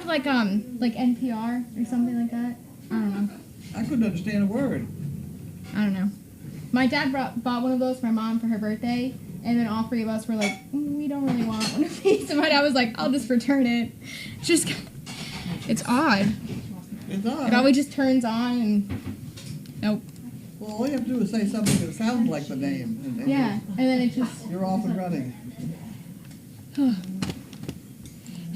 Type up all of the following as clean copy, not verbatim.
like NPR or something like that. I don't know. I couldn't understand a word. I don't know. My dad bought one of those for my mom for her birthday, and then all three of us were like, we don't really want one of these. And my dad was like, I'll just return it. It's odd. It's odd. It always just turns on and nope. Well, all you have to do is say something that sounds like the name. And Yeah, and then it just... You're off and running.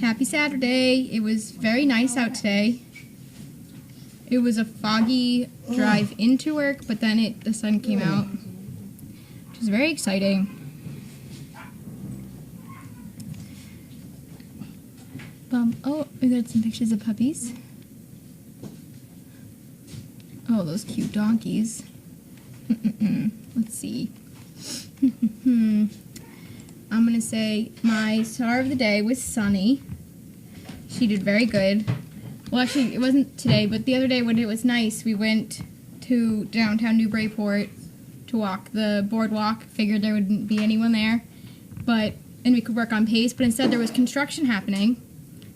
Happy Saturday. It was very nice out today. It was a foggy drive into work, but then the sun came out, which was very exciting. Oh, we got some pictures of puppies. Oh, those cute donkeys. Let's see. I'm going to say my star of the day was Sunny. She did very good. Well, actually, it wasn't today, but the other day when it was nice, we went to downtown Newburyport to walk the boardwalk. Figured there wouldn't be anyone there, and we could work on pace, but instead there was construction happening.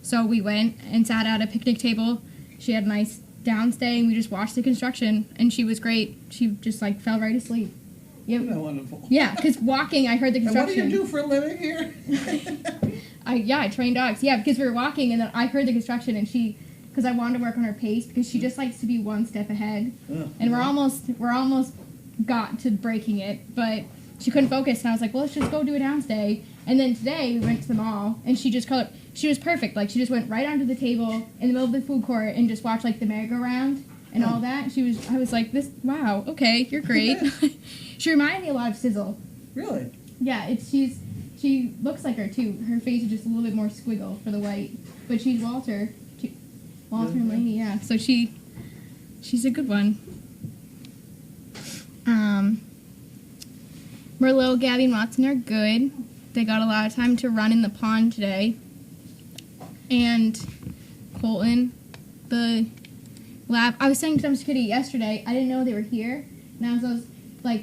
So we went and sat at a picnic table. She had a nice downstay, and we just watched the construction, and she was great. She just, fell right asleep. Yep. Isn't that wonderful? Yeah, because walking, I heard the construction. And what do you do for a living here? I train dogs. Yeah, because we were walking, and then I heard the construction, and because I wanted to work on her pace, because she just likes to be one step ahead. And we're almost got to breaking it, but she couldn't focus, and I was like, well, let's just go do a downstay. And then today, we went to the mall, and she was perfect. She just went right onto the table in the middle of the food court and just watched, the merry-go-round and all that. I was like, wow, okay, you're great. She reminded me a lot of Sizzle. Really? Yeah, she looks like her, too. Her face is just a little bit more squiggle for the white. But she's Walter. Walter and Lainey, yeah. So she's a good one. Merlot, Gabby, and Watson are good. They got a lot of time to run in the pond today. And Colton, the lab. I was saying to Dumb Kitty yesterday, I didn't know they were here. And as I was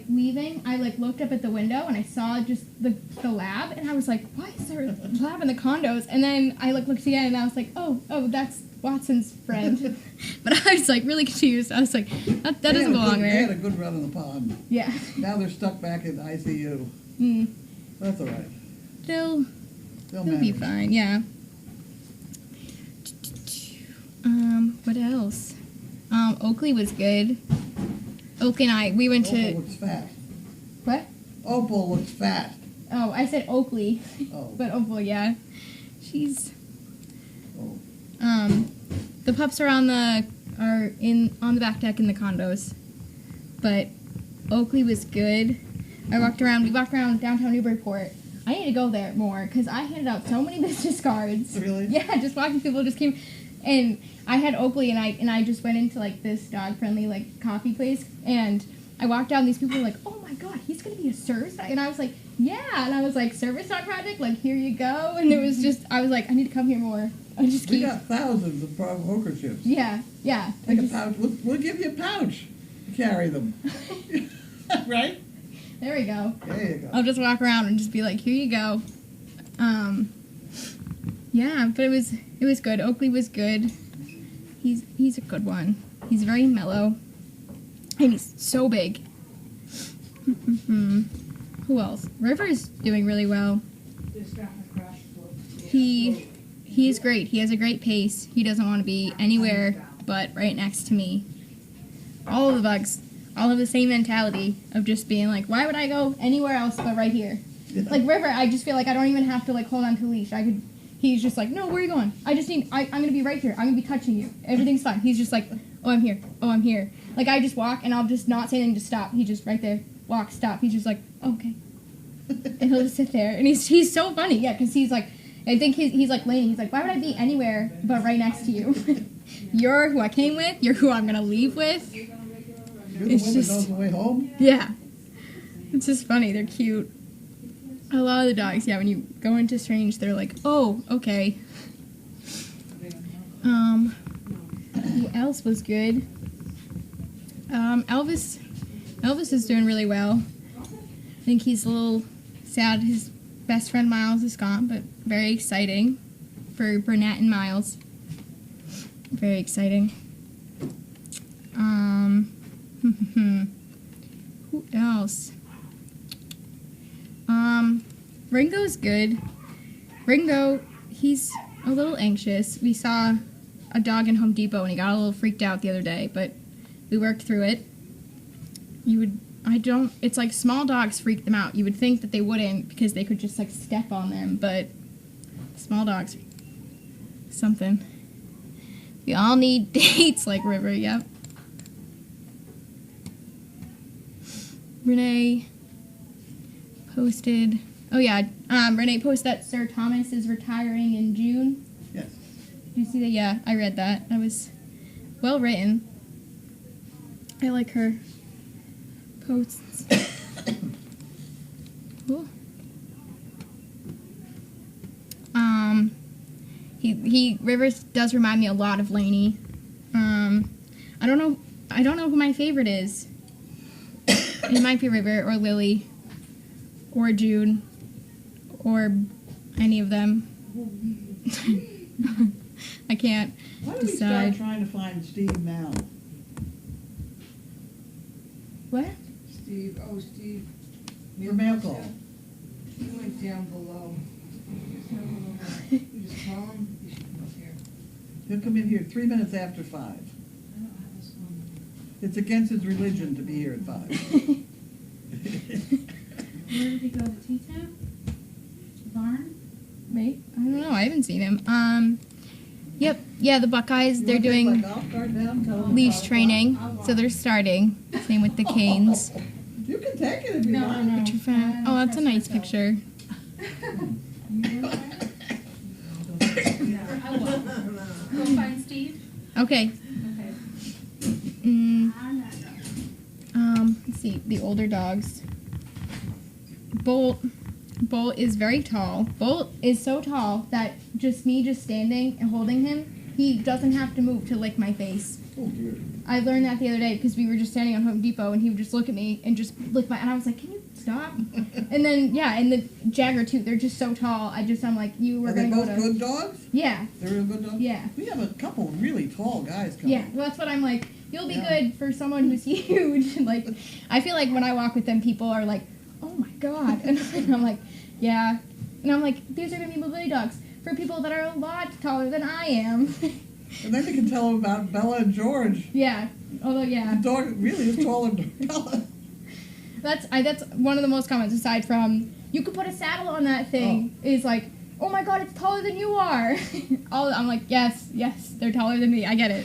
leaving, I looked up at the window and I saw just the lab, and I was like, why is there a lab in the condos? And then I looked again, and I was like, oh, that's Watson's friend. But I was really confused. I was like, that doesn't belong there. They had a good run in the pond. Yeah. Now they're stuck back in the ICU. That's all right. They'll be fine. Yeah. What else? Oakley was good. Oakley and we went to... Opal looks fat. What? Opal looks fat. Oh, I said Oakley. Oh. But Opal, yeah. She's... Oh. The pups are on the back deck in the condos. But Oakley was good. We walked around downtown Newburyport. I need to go there more, because I handed out so many business cards. Really? Yeah, just watching people just came... And I had Oakley, and I just went into, this dog-friendly, coffee place, and I walked down, and these people were like, oh, my God, he's going to be a service dog? And I was like, yeah. And I was like, service dog project? Here you go. And it was just, I was like, I need to come here more. We got thousands of poker chips. Yeah. Take a pouch. We'll give you a pouch to carry them. Right? There we go. There you go. I'll just walk around and just be like, here you go. Yeah, but it was good. Oakley was good. He's a good one. He's very mellow. And he's so big. Who else? River's doing really well. He's great. He has a great pace. He doesn't want to be anywhere but right next to me. All of the bugs all have the same mentality of just being like, why would I go anywhere else but right here? Yeah. River, I just feel like I don't even have to hold on to the leash. He's just like, no, where are you going? I'm going to be right here. I'm going to be touching you. Everything's fine. He's just like, oh, I'm here. Oh, I'm here. I just walk, and I'll just not say anything to stop. He's just right there. Walk, stop. He's just like, oh, okay. And he'll just sit there. And he's so funny, yeah, because he's like, I think he's like Lainey. He's like, why would I be anywhere but right next to you? You're who I came with. You're who I'm going to leave with. You're the one that knows the way home? Yeah. It's just funny. They're cute. A lot of the dogs, yeah, when you go into strange, they're like, oh, okay. Who else was good? Elvis is doing really well. I think he's a little sad his best friend Miles is gone, but very exciting for Burnett and Miles. Very exciting. Who else? Ringo's good. Ringo, he's a little anxious. We saw a dog in Home Depot and he got a little freaked out the other day, but we worked through it. It's like small dogs freak them out. You would think that they wouldn't because they could just like step on them, but small dogs, something. We all need dates like River, yep. Renee posted, Renee posted that Sir Thomas is retiring in June. Yes. Did you see that? Yeah, I read that. That was well written. I like her posts. Cool. Rivers does remind me a lot of Lainey. I don't know who my favorite is. It might be River or Lily or June or any of them. I can't Why don't we decide. start trying to find Steve now? What? Steve. Your mail call. He went down below. You just call him. You should come up here. He'll come in here 3 minutes after 5. I don't have his phone number. It's against his religion to be here at 5. Where did he go to T-Town? Barn? Wait, I don't know. I haven't seen him. Yep. Yeah, the Buckeyes, You they're wanna take doing my golf cart down? Tell him leash about it. training, so they're starting. Same with the Canes. You can take it if you No, want. no. Picture fan. Oh, that's a nice picture. I will. Go find Steve? Okay. Okay. Let's see, the older dogs. Bolt is very tall. Bolt is so tall that just standing and holding him, he doesn't have to move to lick my face. Oh, dear. I learned that the other day because we were just standing on Home Depot and he would just look at me and just lick and I was like, can you stop? And then, and the Jagger too, they're just so tall. I'm like, you were Are they going to both go to... good dogs? Yeah, They're real good dogs? yeah. We have a couple really tall guys coming. Yeah, well, that's what I'm like. You'll be Yeah. good for someone who's huge. Like, I feel like when I walk with them, people are like, oh my god. And I'm like, yeah. And I'm like, these are going to be mobility dogs for people that are a lot taller than I am. And then you can tell them about Bella and George. Yeah. Although, yeah. The dog really is taller than Bella. That's one of the most comments, aside from, you could put a saddle on that thing, is like, oh my god, it's taller than you are. I'm like, yes, they're taller than me. I get it.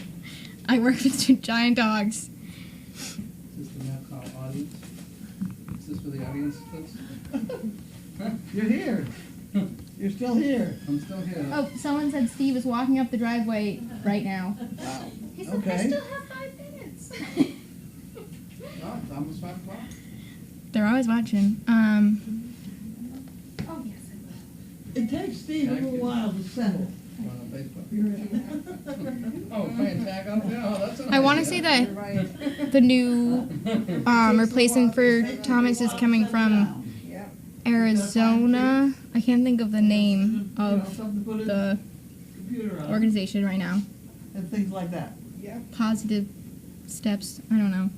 I work with two giant dogs. Is this the map called audience? Is this for the audience clips? You're here. You're still here. I'm still here. Oh, someone said Steve is walking up the driveway right now. Wow. He said, I Okay. still have 5 minutes. Oh, it's almost 5 o'clock. They're always watching. Oh, yes, I will. It takes Steve a little while to settle. On Facebook. Oh, playing tag up there? Oh, that's a I want to say that the new replacement for Thomas is coming from Arizona. I can't think of the name of Something to put in the computer on organization right now. and things like that. Positive Steps. I don't know.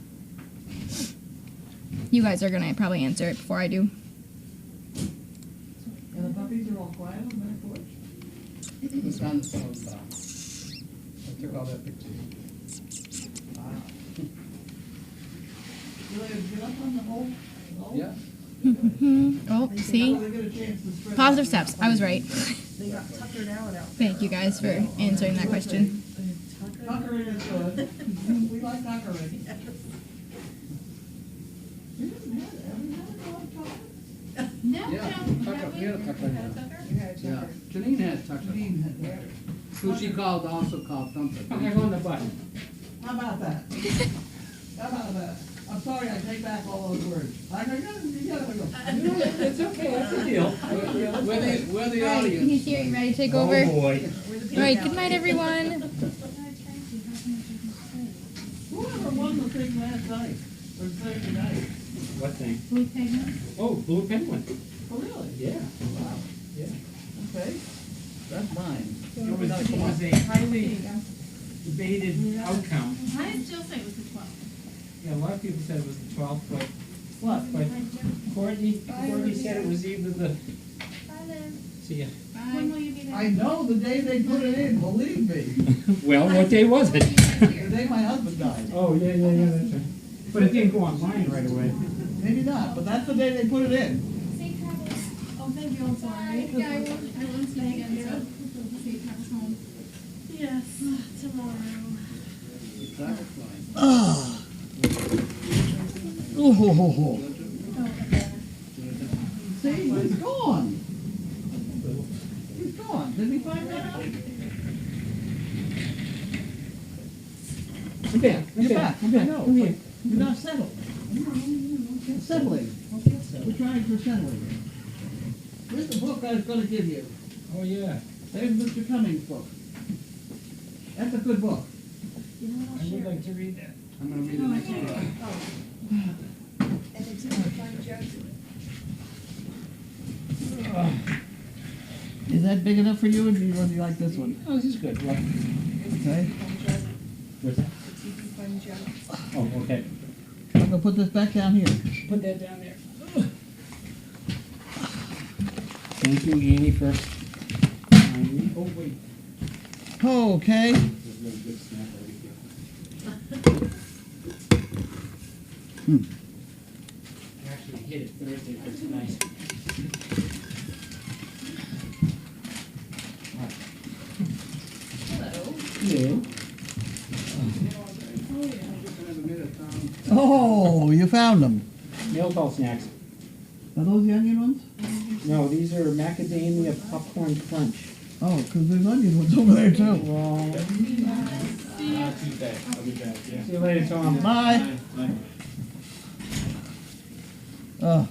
You guys are gonna probably answer it before I do. And the puppies are all quiet on the back porch? It's on the phone stop. I took all that picture. Wow. Will they get up on the whole? Yeah. Oh, see? They get a chance to spread Positive out. steps. I was right. They got tuckered out there. Thank you guys for answering that question. Tuckering is good. We like tuckering. We haven't had a dog tucker? No, Yeah, no. Tucker, we had a Tucker in there. Tucker? You had a Yeah. tucker. Janine had Tucker. Janine had Yeah. tucker. Who she also called Thumper. Okay, go on the button. How about that? How about that? I'm sorry, I take back all those words. I go, you gotta go. It's okay, that's the deal. We're the All right, audience. he's here. You ready to take over? Oh, boy. All right. Good night, everyone. Whoever won the thing last night, or thing tonight? What thing? Blue pigment? Oh, blue penguin. Oh, really? Yeah, Wow. yeah. Okay. That's mine. It was a highly debated outcome. I still say it was the 12th. Yeah, a lot of people said it was the 12th, but What? Courtney said it was either the. See ya. When will you be there? I know the day they put it in, believe me. Well, what day was it? The day my husband died. Oh, yeah, that's right. But it didn't go online right away. Maybe not, but that's the day they put it in. Oh, thank you, I'm sorry. Yeah, I won't see you again, so safe travels home. Yes, tomorrow. Ah. Oh, ho, ho, ho. See, he's gone. He's gone. Did we find that out? I'm back. You're back. I know. I'm here. You're not settled. Settling. We're trying for settling. Where's the book I was going to give you? Oh, yeah. There's Mr. Cummings' book. That's a good book. I would like to read that. I'm going to read it next week. And it's in the front jug. Is that big enough for you, or do you like this one? Oh, this is good. What? Okay. What's that? It's even fun jug. Oh, okay. I'm going to put this back down here. Put that down there. Thank you, Annie, for finding me. Oh, wait. Okay. There's a really good snack over here. I actually hit it Thursday, but it's nice. Yeah. Oh, you found them. Mail call snacks. Are those the onion ones? No, these are macadamia popcorn crunch. Oh, because there's onion ones over there too. Well, Not too bad. I'll be back, yeah. see you later, Tom. Bye. Oh,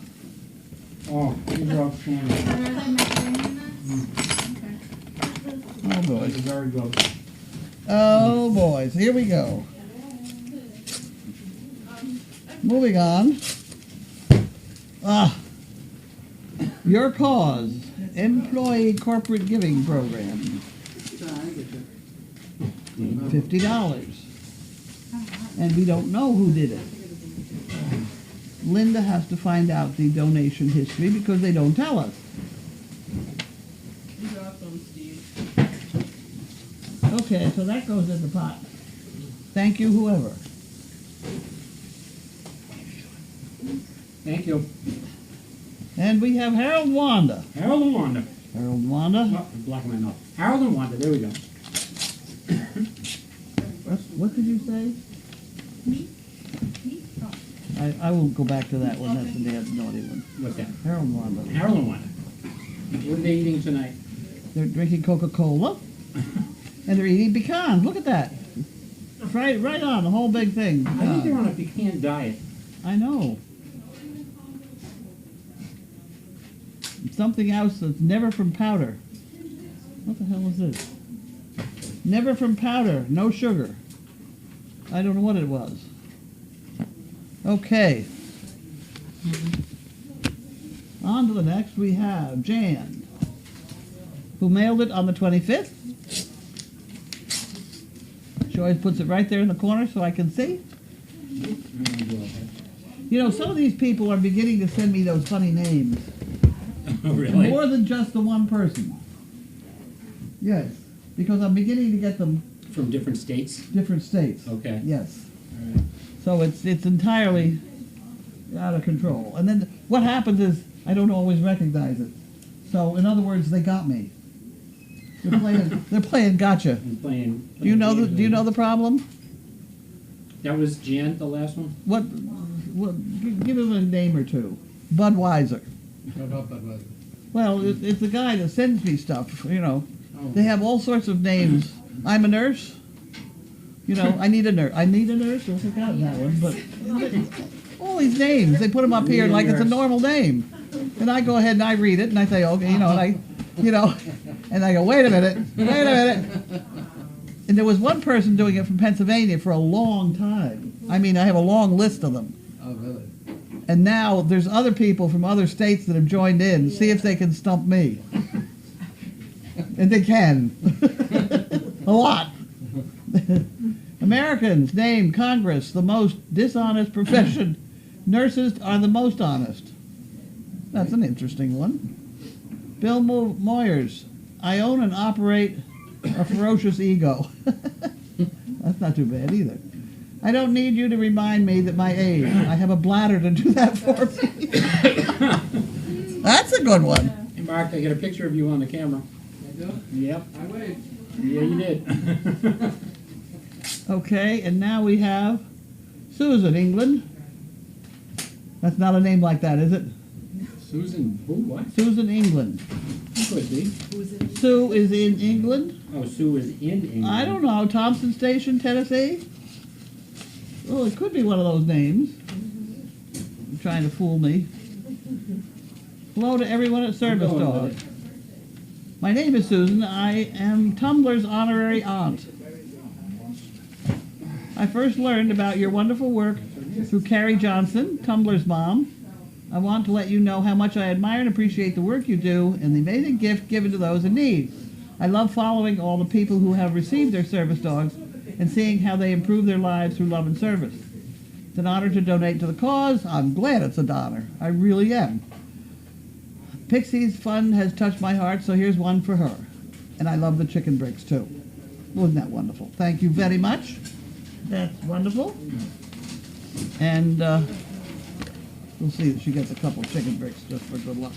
Oh, these are all canned. Are there macaroni in this? oh boys. This is already broke. Oh boys, here we go. Moving on. Your cause, employee corporate giving program. $50. And we don't know who did it. Linda has to find out the donation history because they don't tell us. You got them, Steve. Okay, so that goes in the pot. Thank you, whoever. Thank you. And we have Harold and Wanda. Harold and Wanda. Harold and Wanda. Oh, I'm blocking my mouth. Harold and Wanda, there we go. What did you say? Me? I won't go back to that one. That's the damn naughty one. What's that? Harold and Wanda. Harold and Wanda. What are they eating tonight? They're drinking Coca-Cola. And they're eating pecans. Look at that. Right on, the whole big thing. I think they're on a pecan diet. I know. Something else that's never from powder. What the hell is this? Never from powder, no sugar. I don't know what it was. Okay. On to the next, we have Jan, who mailed it on the 25th. She always puts it right there in the corner so I can see. You know, some of these people are beginning to send me those funny names. Oh, really? More than just the one person. Yes, because I'm beginning to get them From different states? different states. Okay. Yes. All right. So it's entirely out of control. And then what happens is I don't always recognize it. So in other words, they got me. They're playing gotcha. I'm playing. Do you know the problem? That was Jan, the last one? What give him a name or two. Budweiser. How about that? Well, it's the guy that sends me stuff, you know. Oh. They have all sorts of names. I'm a nurse. You know, I need a nurse. I need a nurse. I've forgotten that one, but all these names, they put them up here like it's a normal name. And I go ahead and I read it and I say, okay, and I go, wait a minute. And there was one person doing it from Pennsylvania for a long time. I mean, I have a long list of them. Oh, really? And now there's other people from other states that have joined in. See if they can stump me. And they can. A lot. Americans name Congress the most dishonest profession. Nurses are the most honest. That's an interesting one. Bill Moyers. I own and operate a ferocious ego. That's not too bad either. I don't need you to remind me that my age. I have a bladder to do that for me. That's a good one. Hey, Mark, I got a picture of you on the camera. I do? Yep. I waved. Yeah, you did. Okay, and now we have Susan, England. That's not a name like that, is it? Susan, who, what? Susan, England. Could be. Sue is in England. Oh, Sue is in England. I don't know. Thompson Station, Tennessee? Well, it could be one of those names. You're trying to fool me. Hello to everyone at Service I'm going Dog. with it. My name is Susan. I am Tumblr's honorary aunt. I first learned about your wonderful work through Carrie Johnson, Tumblr's mom. I want to let you know how much I admire and appreciate the work you do and the amazing gift given to those in need. I love following all the people who have received their service dogs and seeing how they improve their lives through love and service. It's an honor to donate to the cause. I'm glad it's an honor. I really am. Pixie's fund has touched my heart, so here's one for her. And I love the chicken bricks, too. Wasn't that wonderful? Thank you very much. That's wonderful. And we'll see that she gets a couple chicken bricks just for good luck.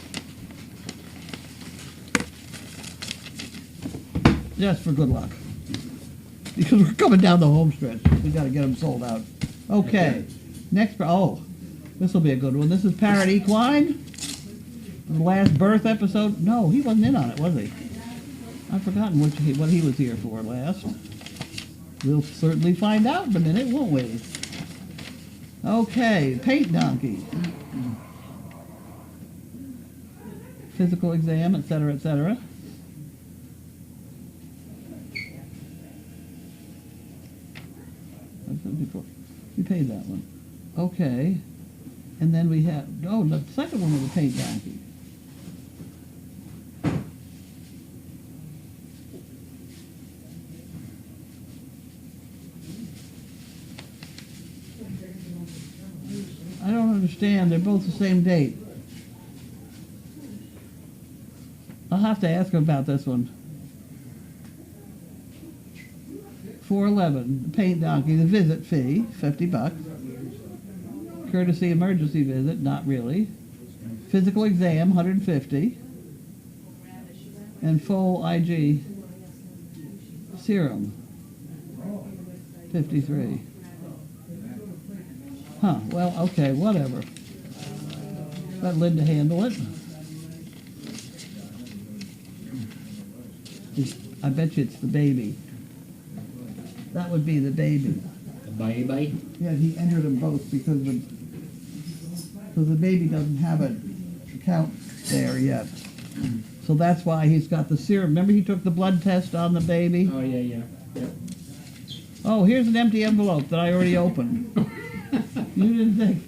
Just for good luck. Because we're coming down the home stretch. We got to get them sold out. Okay. Next, this will be a good one. This is Parrot Equine. The last birth episode. No, he wasn't in on it, was he? I've forgotten what he was here for last. We'll certainly find out in a minute, won't we? Okay, Paint Donkey. Physical exam, etc., etc. I've said before. We paid that one. Okay. And then we have, the second one was a Paint Donkey. I don't understand. They're both the same date. I'll have to ask him about this one. 411, the Paint Donkey, the visit fee, $50. Courtesy emergency visit, not really. Physical exam, $150. And full IG serum, $53. Huh, well, okay, whatever. Let Linda handle it. I bet you it's the baby. That would be the baby. The baby? Yeah, he entered them both because the baby doesn't have a account there yet. So that's why he's got the serum. Remember he took the blood test on the baby? Oh, yeah. Yep. Oh, here's an empty envelope that I already opened. You didn't think.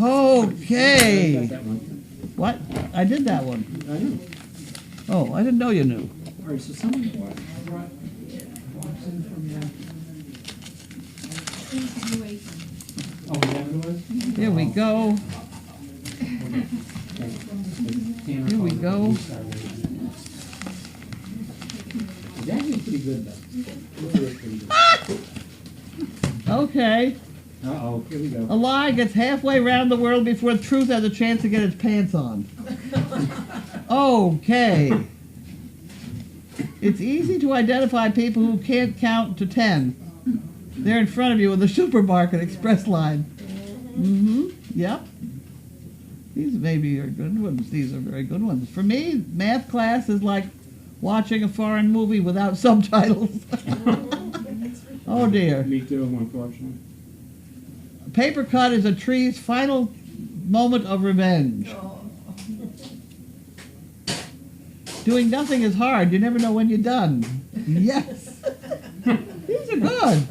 Okay. I got that one. What? I did that one. I know. Oh, I didn't know you knew. All right, so someone brought Watson from your... Oh, is that what it was? Here we go. Here we go. It's actually pretty good, though. It's really pretty good. Okay. Uh-oh, here we go. A lie gets halfway around the world before the truth has a chance to get its pants on. Okay. It's easy to identify people who can't count to 10. They're in front of you in the supermarket express line. Mm-hmm. Yep. These maybe are good ones. These are very good ones. For me, math class is like watching a foreign movie without subtitles. Oh dear. Me too, unfortunately. Paper cut is a tree's final moment of revenge. Doing nothing is hard. You never know when you're done. Yes. These are good.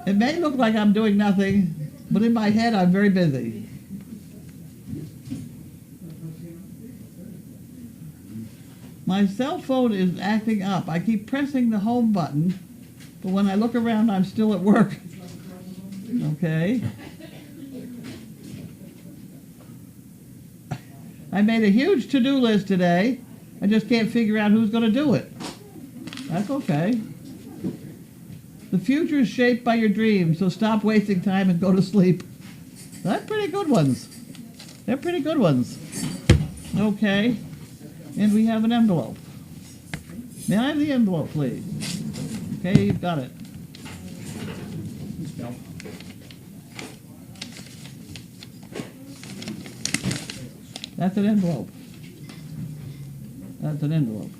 It may look like I'm doing nothing, but in my head I'm very busy. My cell phone is acting up. I keep pressing the home button, but when I look around, I'm still at work. Okay. I made a huge to-do list today. I just can't figure out who's going to do it. That's okay. The future is shaped by your dreams, so stop wasting time and go to sleep. That's pretty good ones. They're pretty good ones. Okay. And we have an envelope. May I have the envelope, please? Okay, you've got it. That's an envelope. That's an envelope.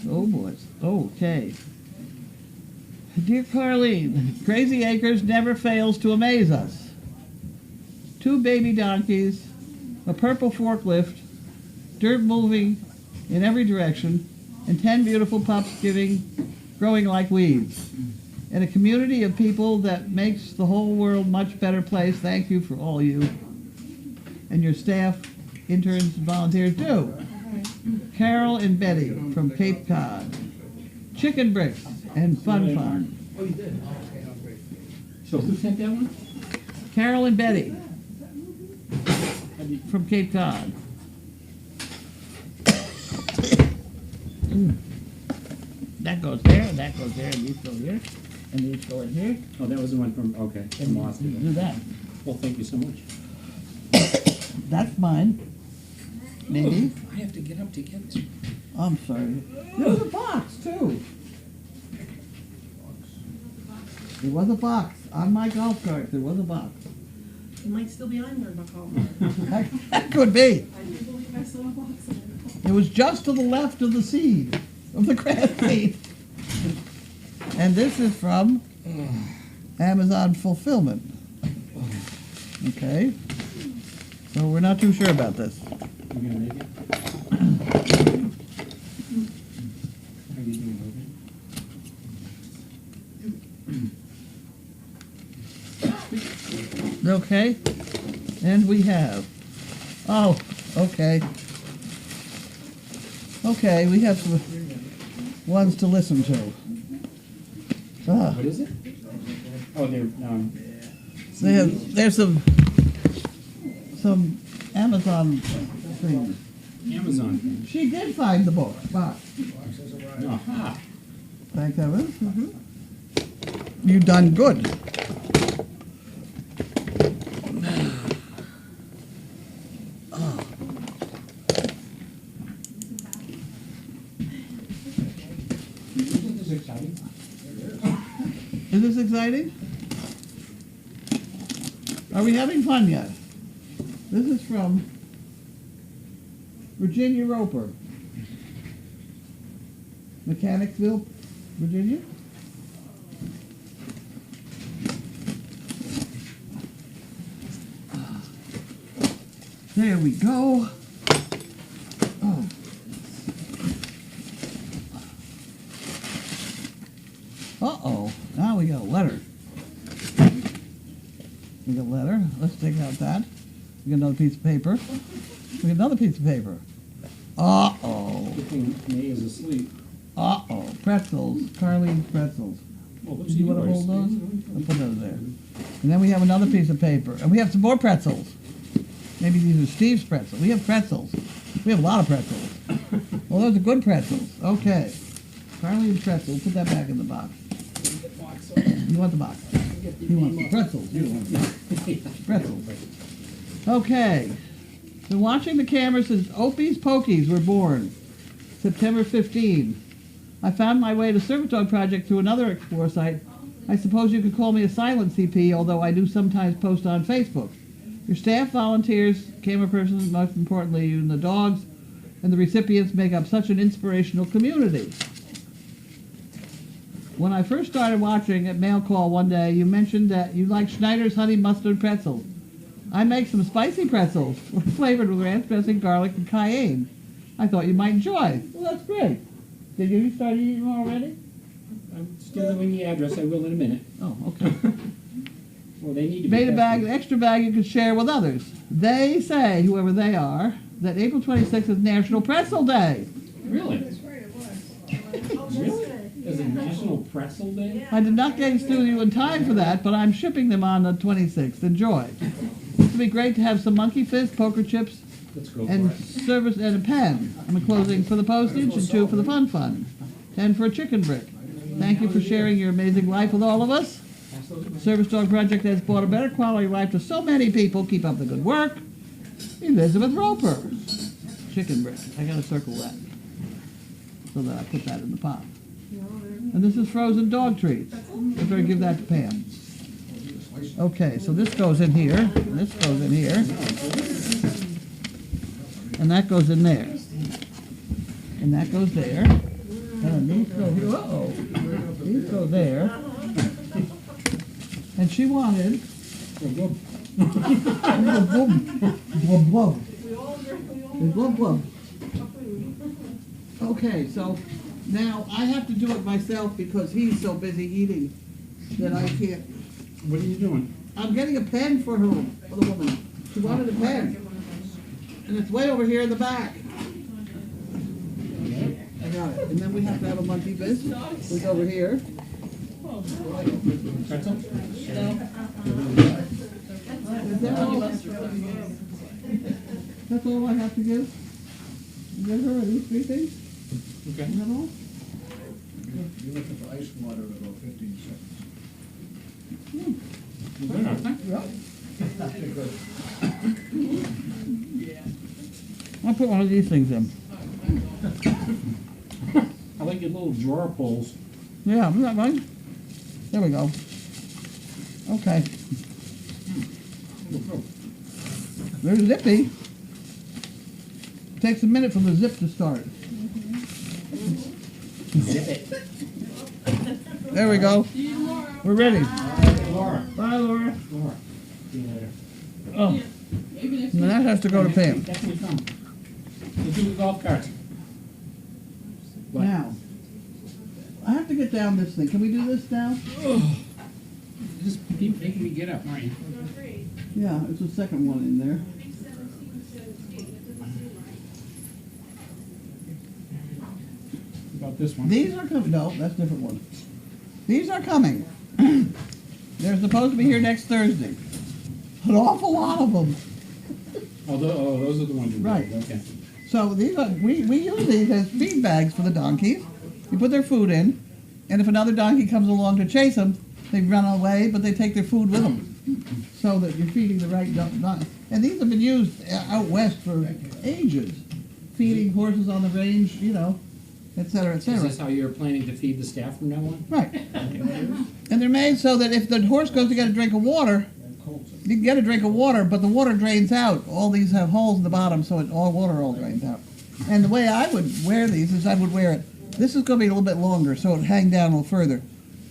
Oh, boys. Okay. Dear Carlene, Crazy Acres never fails to amaze us. 2 baby donkeys, a purple forklift, dirt moving in every direction, and 10 beautiful pups growing like weeds. And a community of people that makes the whole world much better place. Thank you for all you and your staff, interns, and volunteers do. Carol and Betty from Cape Cod. Chicken bricks and fun. Oh, you did? Okay, great. So who sent that one? Carol and Betty from Cape Cod. That goes there, and that goes there, and these go here, and these go in here. Oh, that was the one from, okay. And From Austin. do that. Well, thank you so much. That's mine. Maybe. I have to get up to get this. I'm sorry. There was a box, too. There was a box. On my golf cart, there was a box. It might still be on your McCall. That could be. I do believe I saw a box in it. It was just to the left of the seed, of the grass seed. And this is from Amazon Fulfillment. Okay. So we're not too sure about this. You gonna make it? Are you doing Okay. And we have. Oh, okay. Okay, we have some ones to listen to. Ah, What is it? Oh, they're, there's some Amazon things. Amazon thing. She did find the book. Box. Aha. Thank heavens. You done good. Oh. Isn't this exciting? Is this exciting? Are we having fun yet? This is from Virginia Roper. Mechanicsville, Virginia. There we go. Oh. Uh-oh. Now we got a letter. We got a letter. Let's take out that. We got another piece of paper. We got another piece of paper. Uh-oh. Good thing May is asleep. Uh-oh. Pretzels. Carlene's pretzels. Well, Did you want to hold those? I'll put those there. And then we have another piece of paper. And we have some more pretzels. Maybe these are Steve's pretzels. We have pretzels. We have a lot of pretzels. Well, those are good pretzels. Okay. Carlene's pretzels. Put that back in the box. You want the box? You want the pretzels. You want the pretzels. Okay. Been watching the camera since Opie's Pokies were born. September 15. I found my way to Servitog Project through another Explore site. I suppose you could call me a silent CP, although I do sometimes post on Facebook. Your staff, volunteers, camera persons, most importantly, you and the dogs, and the recipients make up such an inspirational community. When I first started watching at Mail Call one day, you mentioned that you like Schneider's honey mustard pretzels. I make some spicy pretzels flavored with ranch dressing, garlic, and cayenne. I thought you might enjoy. Well, that's great. Did you start eating them already? I'm still doing the address. I will in a minute. Oh, okay. Well, they need to be Made a bag, tested. an extra bag you could share with others. They say, whoever they are, that April 26th is National Pretzel Day. Really? That's right, it was. Really? Is it National Pretzel Day? I did not get to you in time for that, but I'm shipping them on the 26th. Enjoy. It would be great to have some monkey fist, poker chips, Let's go and for it. service and a pen. I'm enclosing for the postage and 2 for the fun fund. 10 for a chicken brick. Thank you for sharing your amazing life with all of us. Service Dog Project has brought a better quality of life to so many people. Keep up the good work. Elizabeth Roper. Chicken brick. I gotta circle that so that I put that in the pot. And this is frozen dog treats. I better give that to Pam. Okay, so this goes in here. This goes in here. And that goes in there. And that goes there. And these go here. Uh-oh. These go there. And she wanted. Glub, glub. Glub, glub. Okay, so now I have to do it myself because he's so busy eating that I can't. What are you doing? I'm getting a pen for her, for the woman. She wanted a pen. And it's way over here in the back. I got it. And then we have to have a monkey fist, who's over here. Pretzel? Is that all? That's all I have to give? Give her these 3 things? Okay. Is that all? You're looking for ice water in about 15 seconds. You good, aren't they? I'll put one of these things in. I like your little drawer pulls. Yeah, isn't that right? There we go. Okay. There's Zippy. Takes a minute for the zip to start. Zip it. There we go. We're ready. Laura. Bye, Laura. Laura. See you later. Oh, and that has to go to Pam. Definitely come. We'll do the golf carts. What? Now, I have to get down this thing. Can we do this now? You just keep making me get up, aren't you? Yeah, there's a second one in there. About this one. These are coming. No, that's a different one. These are coming. They're supposed to be here next Thursday. An awful lot of them. Oh, those are the ones you Right. did. Okay. So these are, we use these as feed bags for the donkeys. You put their food in, and if another donkey comes along to chase them, they run away, but they take their food with them. So that you're feeding the right donkey. And these have been used out west for ages. Feeding horses on the range, you know, et cetera, et Is cetera. this how you're planning to feed the staff from now on? Right. And they're made so that if the horse goes to get a drink of water, you can get a drink of water, but the water drains out. All these have holes in the bottom, so all water all drains out. And the way I would wear these is I would wear it. This is going to be a little bit longer, so it would hang down a little further.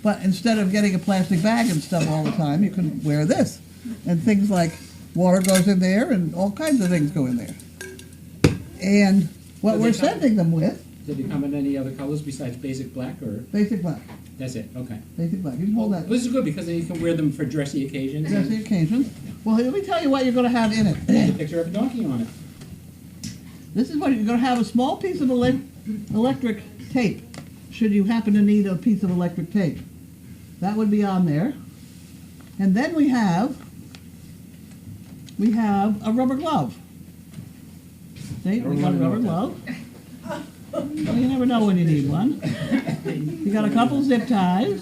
But instead of getting a plastic bag and stuff all the time, you can wear this. And things like water goes in there, and all kinds of things go in there. And what we're sending them with, Did it come in any other colors besides basic black, or basic black. that's it? Okay. Basic black. You can hold that. This is good because then you can wear them for dressy occasions. Just the occasions. Well, let me tell you what you're going to have in There's a it. picture of a donkey on it. This is what you're going to have: a small piece of electric tape. Should you happen to need a piece of electric tape, that would be on there. And then we have a rubber glove. See, we got a rubber glove. Well, you never know when you need one. You got a couple zip ties.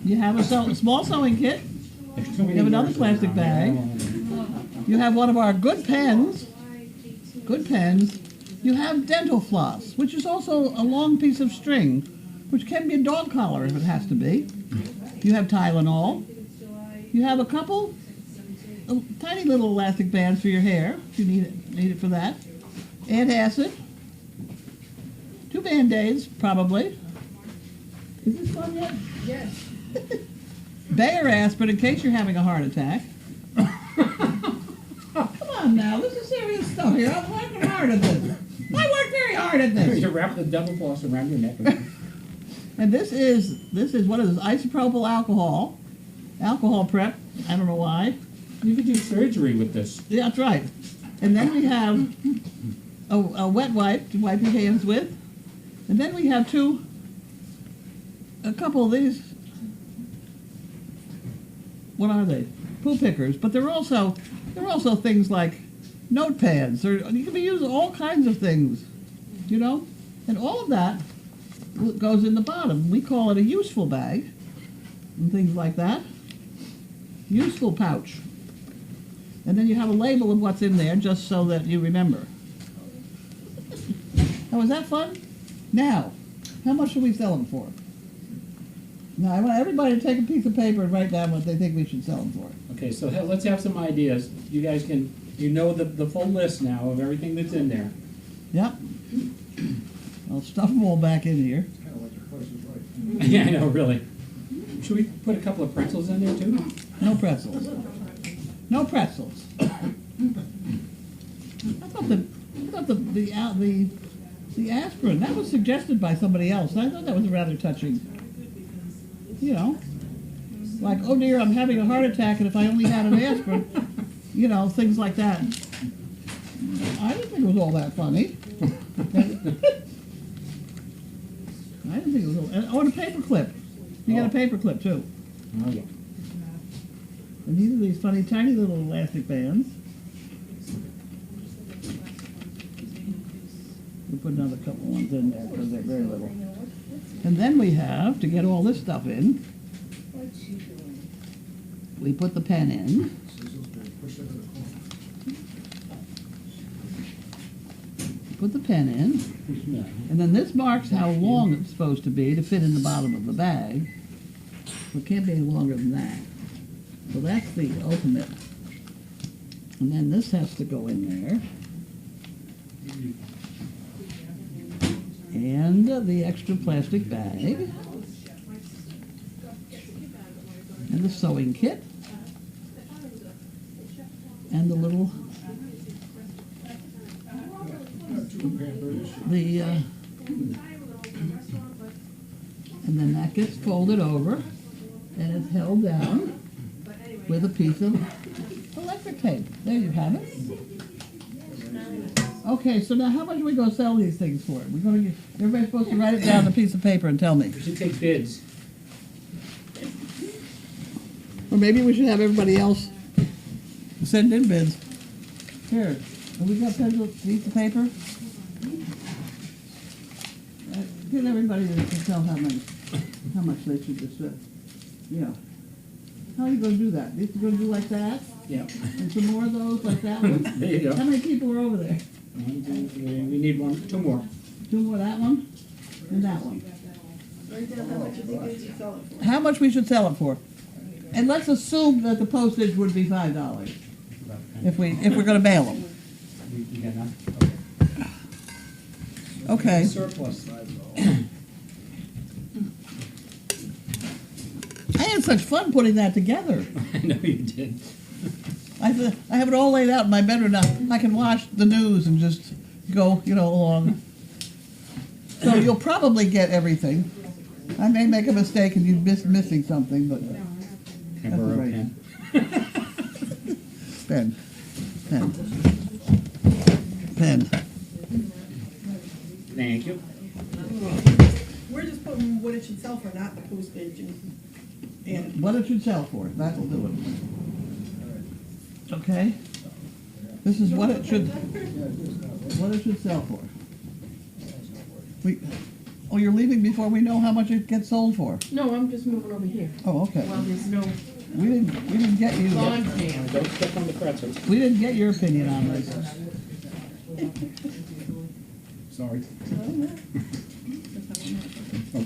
You have a small sewing kit. You have another plastic bag. You have one of our good pens. You have dental floss, which is also a long piece of string, which can be a dog collar if it has to be. You have Tylenol. You have a couple tiny little elastic bands for your hair, if you need it for that. Antacid. 2 Band-Aids, probably. Is this fun yet? Yes. Bayer aspirin in case you're having a heart attack. Come on now, this is serious stuff here. I'm working hard at this. I work very hard at this. You wrap the double floss around your neck. And this is what is this? Isopropyl alcohol prep. I don't know why. You could do surgery with this. Yeah, that's right. And then we have a wet wipe to wipe your hands with. And then we have a couple of these. What are they? Poo pickers. But they're also things like notepads. You can be using all kinds of things, you know? And all of that goes in the bottom. We call it a useful bag and things like that. Useful pouch. And then you have a label of what's in there just so that you remember. Now, was that fun? Now, how much should we sell them for? Now, I want everybody to take a piece of paper and write down what they think we should sell them for. Okay, so let's have some ideas. You guys you know the full list now of everything that's in there. Yep. I'll stuff them all back in here. Kind of like your Price is Right. Yeah, I know, really. Should we put a couple of pretzels in there too? No pretzels. No pretzels. I thought the aspirin, that was suggested by somebody else. I thought that was rather touching. You know, like, oh dear, I'm having a heart attack, and if I only had an aspirin, you know, things like that. I didn't think it was all that funny. I didn't think it was all. Oh, and a paper clip. You got a paper clip too. Oh, yeah. And these are these funny, tiny little elastic bands. We'll put another couple ones in there because they're very little. And then we have, to get all this stuff in, we put the pen in. Push it to the corner. Put the pen in. And then this marks how long it's supposed to be to fit in the bottom of the bag. It can't be any longer than that. So that's the ultimate. And then this has to go in there. And the extra plastic bag. And the sewing kit. And the little, and then that gets folded over and it's held down with a piece of electric tape. There you have it. Okay, so now how much are we going to sell these things for? We're going to get, everybody's supposed to write it down on a piece of paper and tell me. We should take bids. Or maybe we should have everybody else send in bids. Here, have we got pencil, piece of paper? Get everybody to tell how much they should just, yeah. How are you going to do that? You're going to do like that? Yeah. And some more of those like that one? There you go. How many people are over there? 1, 2, 3. We need two more. Two more, that one and that one. Write down how much you think they should sell it for. How much we should sell it for? And let's assume that the postage would be $5 if we're going to mail them. You got enough? Okay. Surplus $5. I had such fun putting that together. I know you did. I have it all laid out in my bedroom now. I can watch the news and just go, along. So you'll probably get everything. I may make a mistake and you're missing something, but Can I that's borrow a right. pen? Pen. Thank you. We're just putting what it should sell for, not the postage and What it should sell for, that will do it. Okay? This is what it should sell for. You're leaving before we know how much it gets sold for. No, I'm just moving over here. Oh, okay. Well, there's no We didn't get you. lawn jam. Don't step on the pretzels. We didn't get your opinion on this. Sorry. Oh.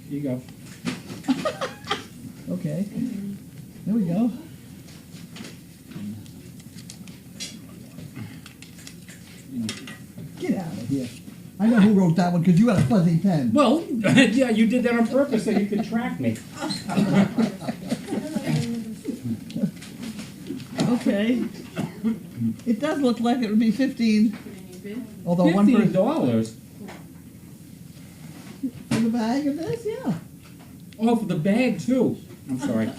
Here you go. Okay. There we go. Get out of here. I know who wrote that one because you had a fuzzy pen. Well, yeah, you did that on purpose so you could track me. Okay. It does look like it would be 15. Although one person $15. for the bag of this, yeah. Oh, for the bag too. I'm sorry.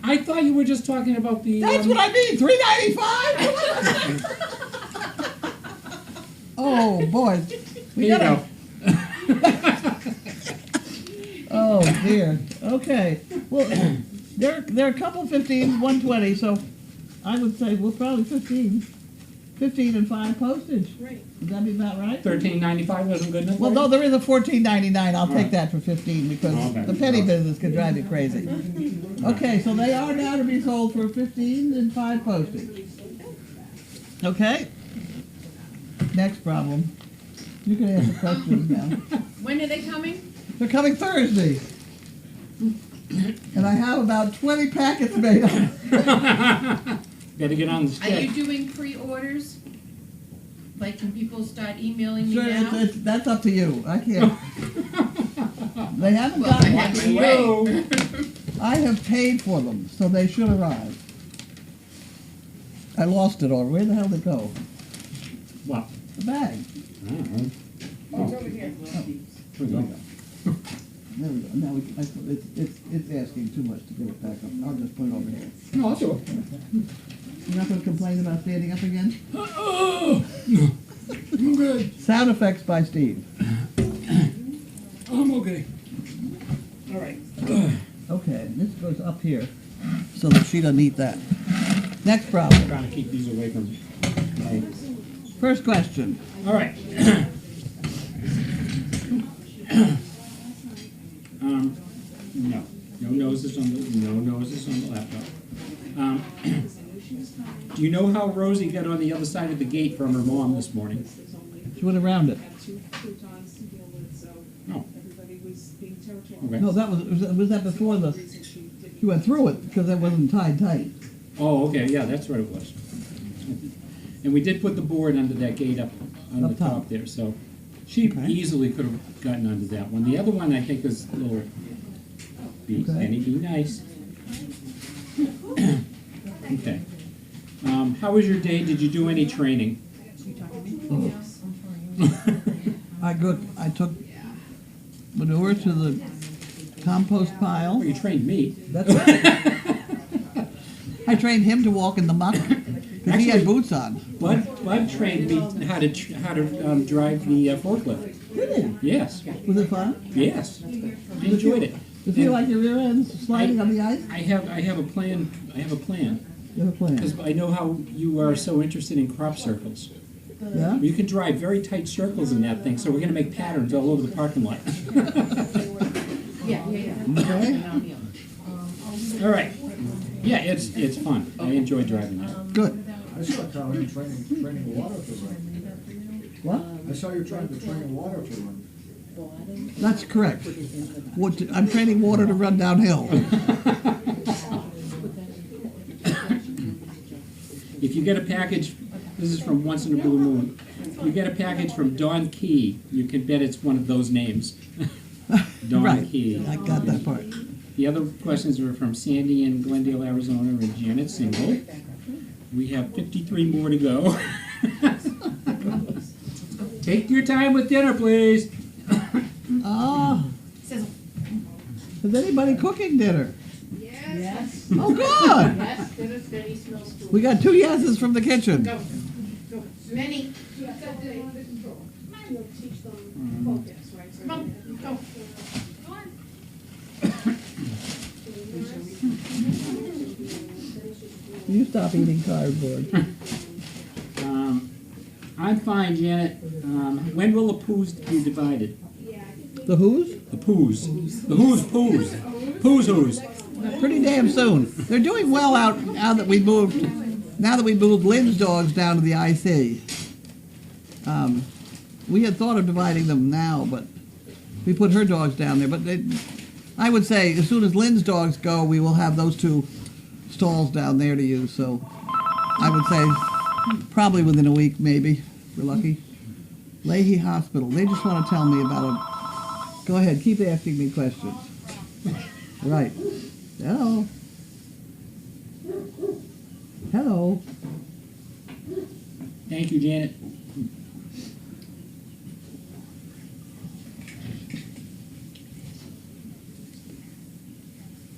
I thought you were just talking about the. That's what I mean, $3.95? Oh, boy. We Here you gotta- go. Oh, dear. Okay. Well, there are a couple 15s, 120, so I would say, well, probably 15. 15 and 5 postage. Right. Would that be about right? $13.95 wasn't good enough. Well, for no, you? there is a $14.99. I'll All take right. that for 15 because Okay. the petty business can drive you crazy. Okay, so they are now to be sold for 15 and 5 postage. Okay. Next problem. You can answer questions now. When are they coming? They're coming Thursday. And I have about 20 packets made up. Better get on the Are you stick. doing pre-orders? Like, can people start emailing me Sure, now? that's up to you. I can't. They haven't Well, I gotten have one. to wait. I have paid for them, so they should arrive. I lost it all. Where the hell did it go? What? The bag. I don't know. It's over here. Where'd it go? There we go. Now it's asking too much to get it back up. I'll just put it over here. No, I'll do it. You're not going to complain about standing up again? I'm good. Sound effects by Steve. I'm okay. All right. Okay, this goes up here so that she doesn't eat that. Next problem. Trying to keep these away from me. Okay. First question. All right. No. No noses on the laptop. Do you know how Rosie got on the other side of the gate from her mom this morning? She went around it. No. Okay. No, was that before she went through it because it wasn't tied tight. Oh, okay, yeah, that's what it was. And we did put the board under that gate up on Up the top. top there, so she Okay. easily could have gotten under that one. The other one, I think, is a little, be nice. Okay. How was your day? Did you do any training? I took manure to the compost pile. Well, you trained me. That's right. I trained him to walk in the muck because he had boots on. Bud trained me how to drive the forklift. Did Yes, he? Was it fun? yes. I enjoyed it. You feel like your rear end's sliding on the ice? I have a plan. I have a plan. You have a plan. Because I know how you are so interested in crop circles. Yeah? You can drive very tight circles in that thing, so we're going to make patterns all over the parking lot. Yeah. Okay. All right. Yeah, it's fun. I enjoy driving it. Good. I saw Colin training water to run. What? I saw you trying to train water to run. That's correct. I'm training water to run downhill. If you get a package, this is from Once in a Blue Moon. If you get a package from Don Key, you can bet it's one of those names. Don Right. Key. I got that part. The other questions were from Sandy in Glendale, Arizona, and Janet Single. We have 53 more to go. Take your time with dinner, please. Ah. Is anybody cooking dinner? Yes. Oh, good. Yes, dinner's ready, smells good. We got 2 yeses from the kitchen. Go. Many. Come on, go. You stop eating cardboard. I'm fine, Janet. When will the poos be divided? The who's? The poos. The who's poos. Who's. Pretty damn soon. They're doing well out now that we moved. Now that we moved Lynn's dogs down to the IC. We had thought of dividing them now, but we put her dogs down there. But I would say as soon as Lynn's dogs go, we will have those 2 stalls down there to use. So I would say probably within a week, maybe, if we're lucky. Leahy Hospital. They just want to tell me about it. Go ahead, keep asking me questions. Right. Hello. Hello. Thank you, Janet.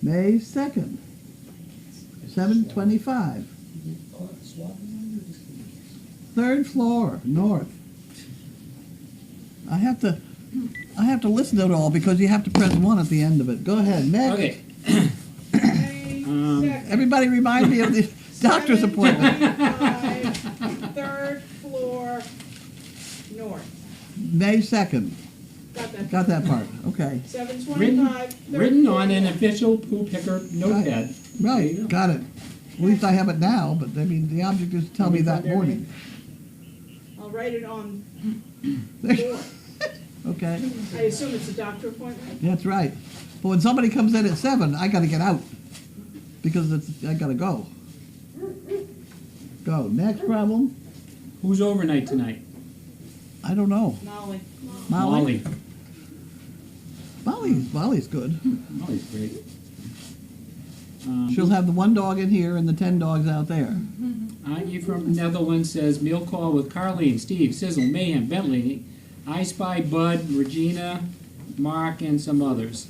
May 2nd. 725. Third floor, north. I have to listen to it all because you have to press 1 at the end of it. Go ahead, next. Okay. Everybody remind me of the doctor's appointment. 725, third floor, north. May 2nd. Got that part. Okay. 725. Written on an official poo picker notepad. There you go. Right, got it. At least I have it now, but I mean, the object is to tell me that morning. I'll write it on Okay, I assume it's a doctor appointment? that's right. But when somebody comes in at 7, I gotta get out because I gotta go. Go. Next problem. Who's overnight tonight? I don't know. Molly. Molly. Molly's good. Molly's great. She'll have the 1 dog in here and the 10 dogs out there. Anya from Netherlands says, meal call with Carlene, Steve, Sizzle, Mayhem, Bentley, I Spy, Bud, Regina, Mark, and some others.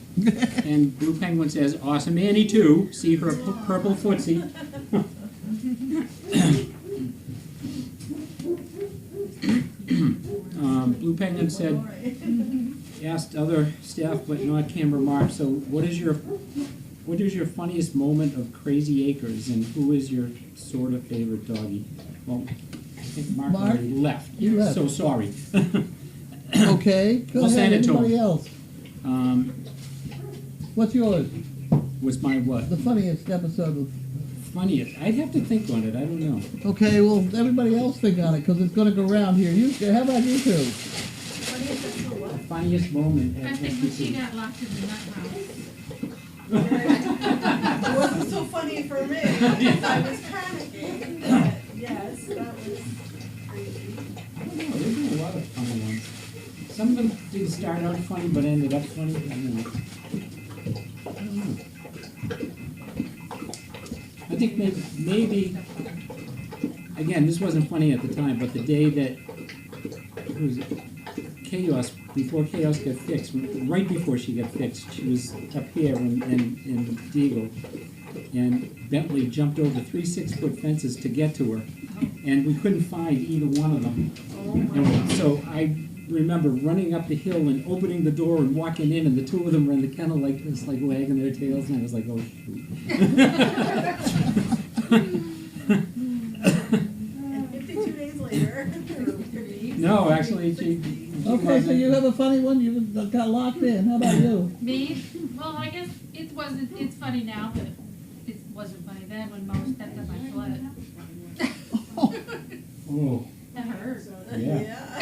And Blue Penguin says, awesome Annie too. See her purple footsie. Blue Penguin said, asked other staff but not camera Mark, so what is your funniest moment of Crazy Acres, and who is your sort of favorite doggy? Well, I think Mark already left. He left. So sorry. Okay, go I'll ahead. send it to Anybody him. else? What's yours? Was my what? The funniest episode of... Funniest? I'd have to think on it. I don't know. Okay, well, everybody else think on it because it's going to go around here. How about you two? Funniest moment I at think when she SBC. got locked in the nut house. It wasn't so funny for me. I was panicking. But yes, that was crazy. I don't know. There's been a lot of funny ones. Some of them didn't start out funny but ended up funny. I don't know. I think maybe again, this wasn't funny at the time, but the day that who was it? Chaos, before Chaos got fixed, right before she got fixed, she was up here in Deagle, and Bentley jumped over 3 6-foot fences to get to her, and we couldn't find either one of them. And so I remember running up the hill and opening the door and walking in, and the 2 of them were in the kennel like this, like wagging their tails, and I was like, oh shoot. And 52 days later. No, actually, she Okay, so you have a funny one? You got locked in. How about you? Me? Well, I guess it's funny now, but it wasn't funny then when Mom stepped on my foot. oh, That hurt. yeah.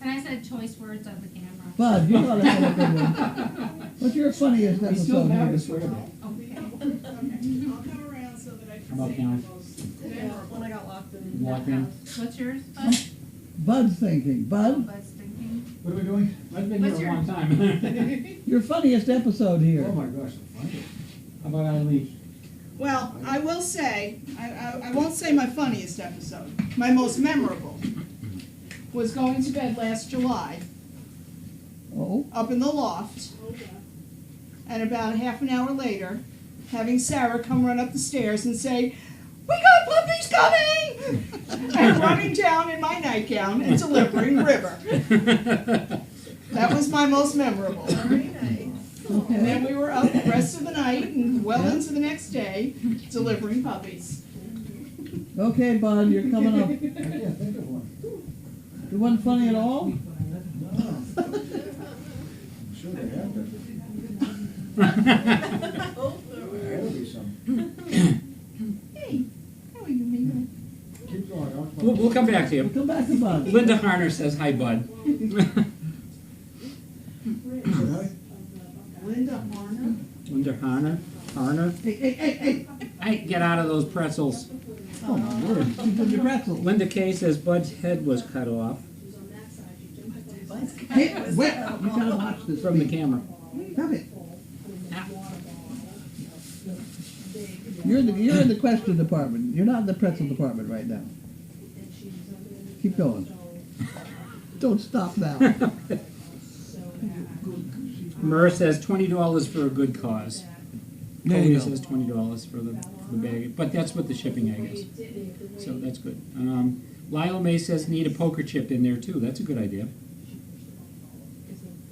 And I said choice words on the camera. Bud, you ought to have a good one. What's your funniest We still episode have here? a swear back. I'll come around so that I can How about say Karen? the most memorable. When I got locked in. Walk in. What's yours, Bud? Bud's thinking. Bud, Bud's thinking. What are we doing? I've been What's here a your- long time. your funniest episode here. Oh my gosh, the funniest. How about Eileen? Well, I will say, I won't say my funniest episode. My most memorable was going to bed last July Oh, up in the loft. And about half an hour later, having Sarah come run up the stairs and say, "We got puppies coming!" and running down in my nightgown and delivering River. That was my most memorable. Very nice. And then we were up the rest of the night and well into the next day delivering puppies. okay, Bud, you're coming up. I can't think of one. You wasn't funny at all? No. I'm sure they have been. There'll be some. Hey, how are you, Mimi? Keep going. We'll come back to We'll you. come back to Bud. Linda Harner says hi, Bud. Linda Harner. Linda Harner. Hey. I get out of those pretzels. Oh, my word. Keep with your pretzels. Linda Kay says Bud's head was cut off Hey, wait. You gotta watch this. from the camera. Stop it. Ah, You're in the question department. You're not in the pretzel department right now. Keep going. Don't stop now. Murr says $20 for a good cause. There you Totally go. says $20 for the bag, but that's with the shipping, I guess. So that's good. Lyle May says need a poker chip in there too. That's a good idea.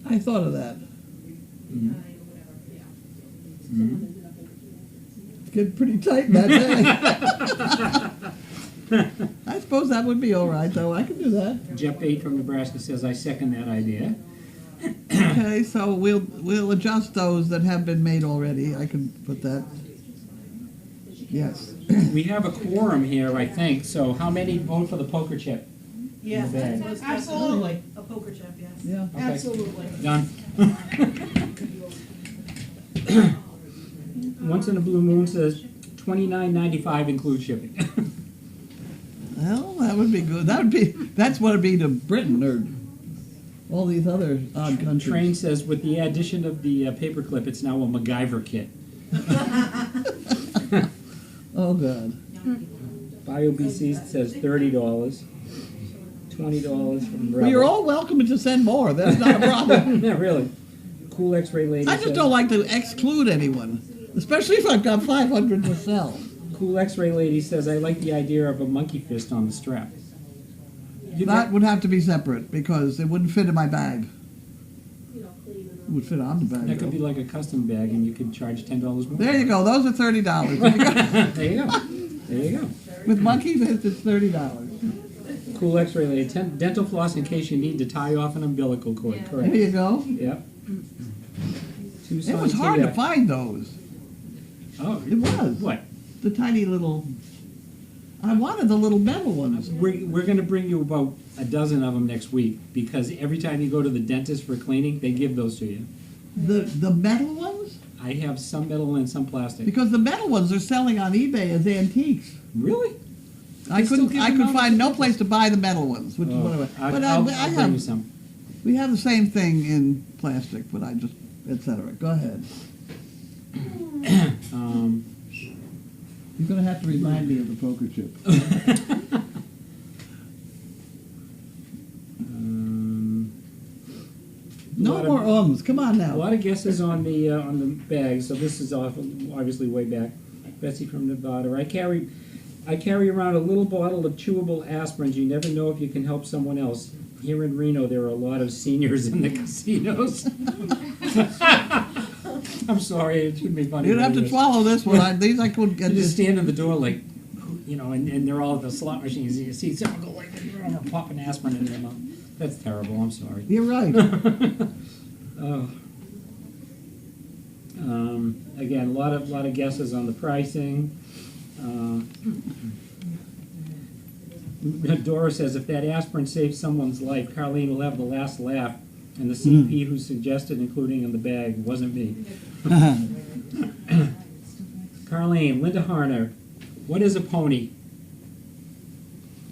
I thought of that. Mhm. Mhm. Get pretty tight in that bag. I suppose that would be all right, though. I could do that. Jeff 8 from Nebraska says I second that idea. Okay, so we'll adjust those that have been made already. I can put that. Yes. We have a quorum here, I think. So how many vote for the poker chip? Yeah, In the bag. absolutely, A poker chip, yes. Yeah. Okay. absolutely. Done. Once in a Blue Moon says $29.95 includes shipping. Well, that would be good. That's what it'd be to Britain or all these other odd countries. Train says with the addition of the paperclip, it's now a MacGyver kit. Oh God. BioBC says $30. $20 from Rebel. Well, you're all welcome to send more. That's not a problem. Not really. Cool X-ray lady I just says, don't like to exclude anyone, especially if I've got 500 to sell. Cool X-ray lady says I like the idea of a monkey fist on the strap. That would have to be separate because it wouldn't fit in my bag. It would fit on the bag. That could though. be like a custom bag, and you could charge $10 more. There you go. Those are $30. There you go. There you go. With monkey fist, it's $30. Cool X-ray lady. Dental floss in case you need to tie off an umbilical cord. There Correct. you go. Yep. It was hard to find those. Oh, It was. what? The tiny little. I wanted the little metal ones. We're going to bring you about a dozen of them next week because every time you go to the dentist for cleaning, they give those to you. The metal ones? I have some metal and some plastic. Because the metal ones are selling on eBay as antiques. Really? I They still couldn't. give I them could out find as no antiques? place to buy the metal ones, which is what I went. But I'll I bring you have. some. We have the same thing in plastic, but I just etc. Go ahead. You're gonna have to remind me of the poker chip. No lot more of- ums. Come on A now. lot of guesses on the bag, so this is obviously way back. Betsy from Nevada. I carry around a little bottle of chewable aspirins. You never know if you can help someone else. Here in Reno, there are a lot of seniors in the casinos. I'm sorry, it shouldn't be funny. You'd but have it to is. swallow this one. These I couldn't You get. just stand in the door like, and they're all at the slot machines. And you see someone go like, pop an aspirin in their mouth. That's terrible. I'm sorry. You're right. Oh. Again, a lot of guesses on the pricing. Dora says if that aspirin saves someone's life, Carlene will have the last laugh. And the CP who suggested including in the bag wasn't me. Carlene, Linda Harner, what is a pony?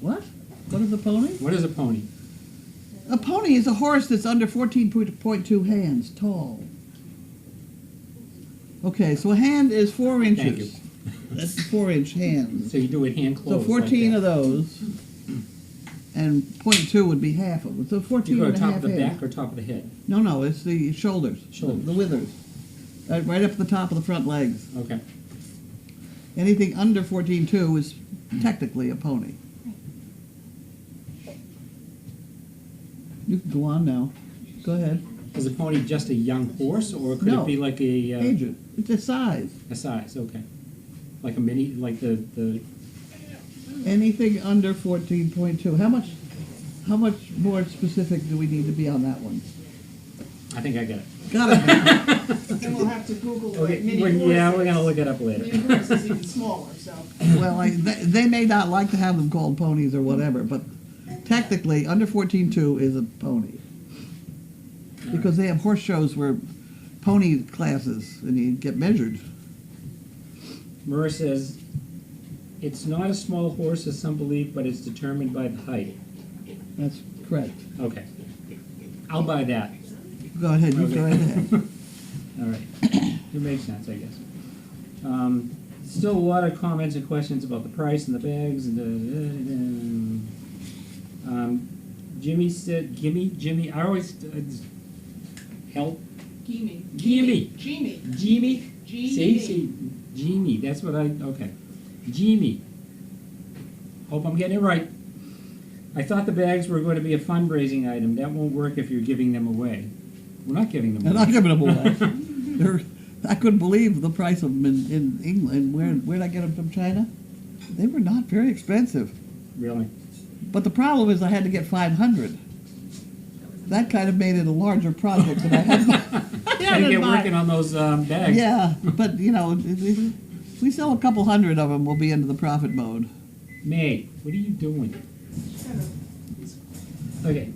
What? What is a pony? What is a pony? A pony is a horse that's under 14.2 hands tall. Okay, so a hand is 4 inches. Thank you. That's 4-inch hands. So you do it hand So closed. 14 like of those, and 0.2 would be half of them. So that. 14 You go and a top half of the hands. back or top of the head? No, it's the shoulders, Shoulders. the withers, right up the top of the front legs. Okay. Anything under 14.2 is technically a pony. You can go on now. Go ahead. Is a pony just a young horse, or could No. it be like a Age it. It's a size. size? Okay. Like a mini, like the Anything under 14.2. How much more specific do we need to be on that one? I think I got it. Got it. Then we'll have to Google Okay, like mini yeah, we're horses. gonna look it up later. Mini horse is even smaller, so. Well, they may not like to have them called ponies or whatever, but technically, under 14.2 is a pony. Because they have horse shows where pony classes, and you get measured. Murrah says, it's not a small horse as some believe, but it's determined by the height. That's correct. Okay. I'll buy that. Go ahead, you Okay. go ahead. All right. It makes sense, I guess. Still a lot of comments and questions about the price and the bags and Jimmy said, I always, help. Gimme. Gimme. Gimme. Jimmy. See, Jeannie, that's what okay. Jeannie. Hope I'm getting it right. I thought the bags were going to be a fundraising item. That won't work if you're giving them away. We're not giving them away. I'm not giving them away. I couldn't believe the price of them in England. Where'd I get them from China? They were not very expensive. Really? But the problem is I had to get 500. That kind of made it a larger project than I had. Trying to get working on those bags. Yeah, but you know, if we sell a couple hundred of them, we'll be into the profit mode. May, what are you doing? Okay.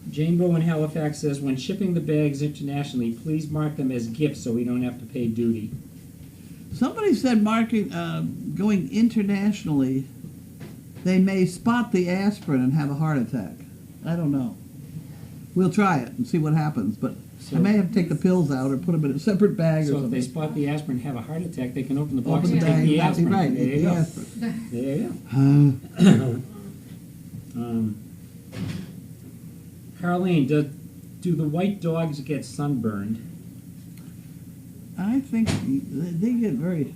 Jane Bow in Halifax says, when shipping the bags internationally, please mark them as gifts so we don't have to pay duty. Somebody said marking going internationally, they may spot the aspirin and have a heart attack. I don't know. We'll try it and see what happens, but I may have to take the pills out or put them in a separate bag or So if something. they spot the aspirin and have a heart attack, they can open the box Open and the take bag, the exactly aspirin. right. There you the go. aspirin. There you go. Carlene, do the white dogs get sunburned? I think they get very...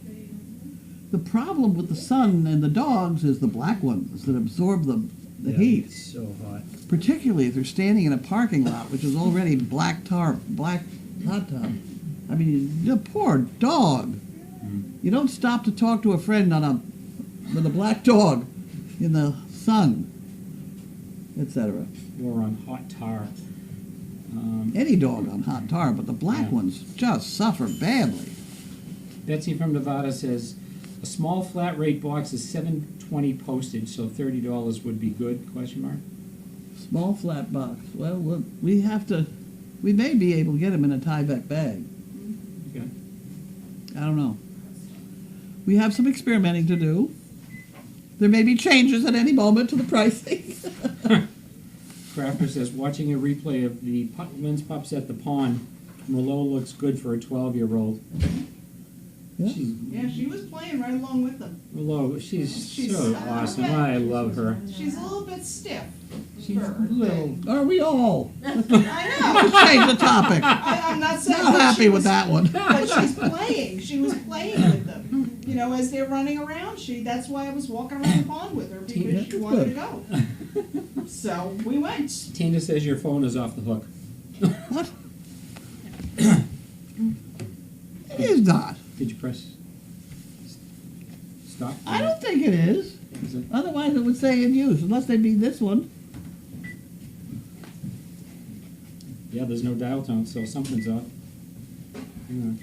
The problem with the sun and the dogs is the black ones that absorb the heat. It's so hot. Particularly if they're standing in a parking lot, which is already black hot tub. I mean, the poor dog. You don't stop to talk to a friend with a black dog in the sun, etc. Or on hot tar. Any dog on hot tar, but the black ones just suffer badly. Betsy from Nevada says, a small flat rate box is $7.20 postage, so $30 would be good, question mark? Small flat box. Well, we may be able to get them in a Tyvek bag. Okay. I don't know. We have some experimenting to do. There may be changes at any moment to the pricing. Crafter says, watching a replay of the Lynn's Pups at the Pond, Merlot looks good for a 12-year-old. Yeah. Yeah, she was playing right along with them. Merlot, she's so so awesome. good. I love her. She's a little bit stiff. She's for her little. thing. Are we all? I Let's know. change the topic. I'm not saying Not that happy she with was, that one. But she's playing. She was playing with them. You know, as they're running around, that's why I was walking around the pond with her, because she wanted to go. So we went. Tina says your phone is off the hook. What? It is not. Did you press stop? I don't think it is. Is it? Otherwise, it would say in use, unless they mean this one. Yeah, there's no dial tone, so something's off. Hang on.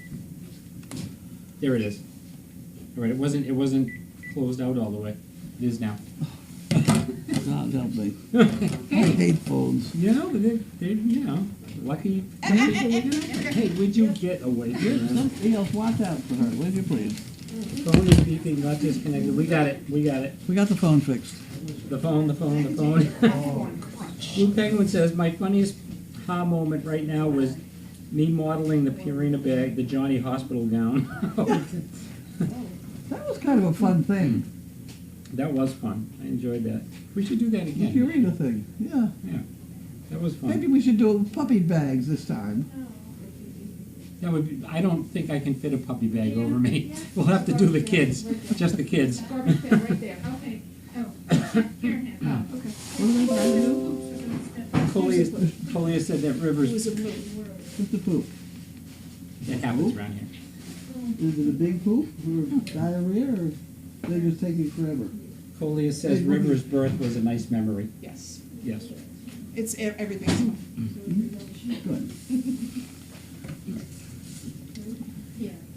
There it is. All right, it wasn't closed out all the way. It is now. God help me. I hate phones. You know, but they're you know, lucky. Hey, would you get away from that? Somebody else, watch out for her, would you please? Phone is beeping, not disconnected. We got it. We got the phone fixed. The phone. Blue Penguin says, my funniest ha moment right now was me modeling the Purina bag, the Johnny Hospital gown. That was kind of a fun thing. That was fun. I enjoyed that. We should do that The again. Purina thing, yeah. Yeah, that was fun. Maybe we should do puppy bags this time. That would be, I don't think I can fit a puppy bag over me. We'll have to do the kids, just the kids. Garbage bin right there. Okay. Oh, here, here. Oh, okay. What are they trying to do? Colia said that Rivers, Just a poop. that happens around here. Is it a big poop for diarrhea, or they just taking forever? Colia says Rivers' birth was a nice memory. Yes. Yes. It's everything's fine. Good.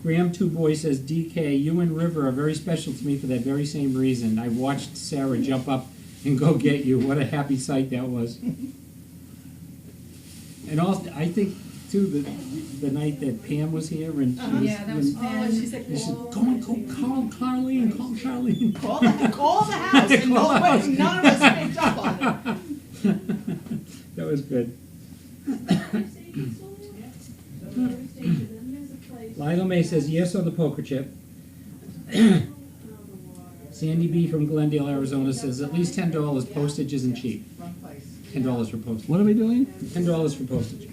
Graham Two Boy says, DK, you and River are very special to me for that very same reason. I watched Sarah jump up and go get you. What a happy sight that was. And also, I think, too, the night that Pam was here and she was, Yeah, that was fun. she said, call Carlene, call Charlene. Call the house, and none of us picked up on it. That was good. Lionel May says, yes on the poker chip. Sandy B. from Glendale, Arizona says, at least $10. Postage isn't cheap. $10 for postage. What are we doing? $10 for postage.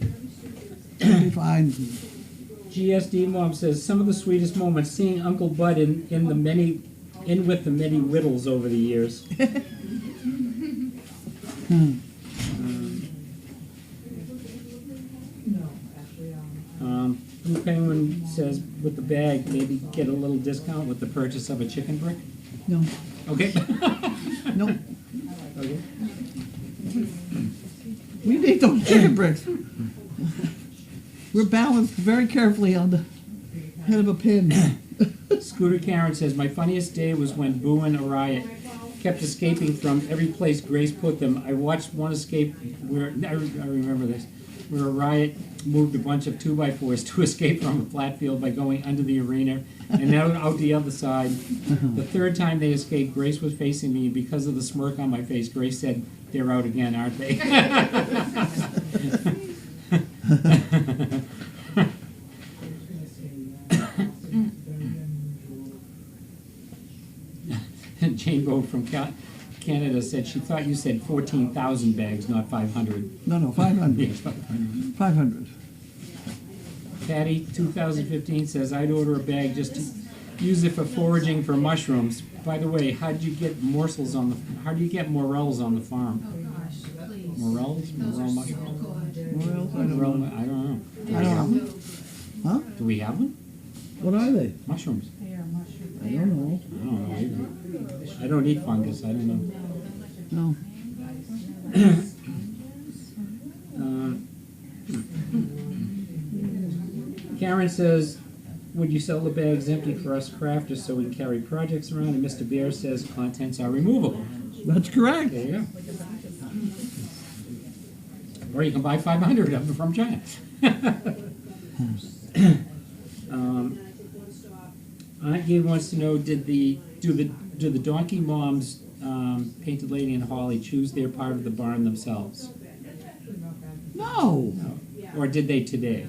It'll be fine. GSD Mom says, some of the sweetest moments seeing Uncle Bud in with the many whittles over the years. Blue Penguin says, with the bag, maybe get a little discount with the purchase of a chicken brick. No, Okay. no. Okay. We need those chicken bricks. We're balanced very carefully on the head of a pin. Scooter Karen says, my funniest day was when Boo and Araya kept escaping from every place Grace put them. I watched one escape where, I remember this, where Araya moved a bunch of 2x4s to escape from a flat field by going under the arena and out the other side. The third time they escaped, Grace was facing me. Because of the smirk on my face, Grace said, they're out again, aren't they? Jane Bow from Canada said she thought you said 14,000 bags, not 500. No, 500. Yes, 500. 500. Patty, 2015, says I'd order a bag just to use it for foraging for mushrooms. By the way, how do you get morels on the farm? Oh gosh, please. Morels? Morel mushrooms? Morels? I don't Morel, know. I don't know. I don't know. Huh? Do we have them? What are they? Mushrooms. I don't know. I don't know either. I don't eat fungus. I don't know. No. Karen says, would you sell the bags empty for us crafters so we can carry projects around? And Mr. Bear says contents are removable. That's correct. There you go. Or you can buy 500 of them from China. Aunt Gabe wants to know, do the donkey moms, Painted Lady and Holly, choose their part of the barn themselves? No. Or did they today?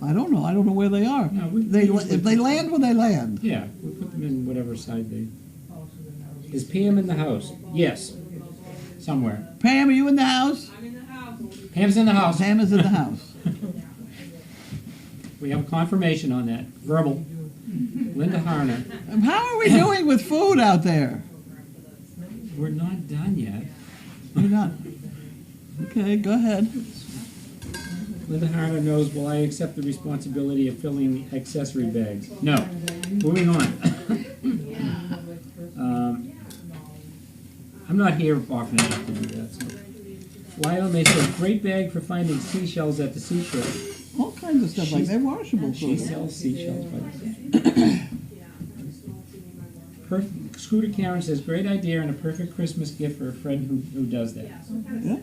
I don't know. I don't know where they are. No, If they land where they land. Yeah, we put them in whatever side they... Is Pam in the house? Yes. Somewhere. Pam, are you in the house? Pam's in the house. Pam is in the house. We have confirmation on that. Verbal. Linda Harner. How are we doing with food out there? We're not done yet. We're not. Okay, go ahead. Linda Harner knows, will I accept the responsibility of filling the accessory bags? No. Moving on. I'm not here often enough to do that. So. Lyle May said, great bag for finding seashells at the seashore. All kinds of stuff like they're washable. She Food. sells seashells. Scooter Karen says, great idea and a perfect Christmas gift for a friend who does that. Yeah.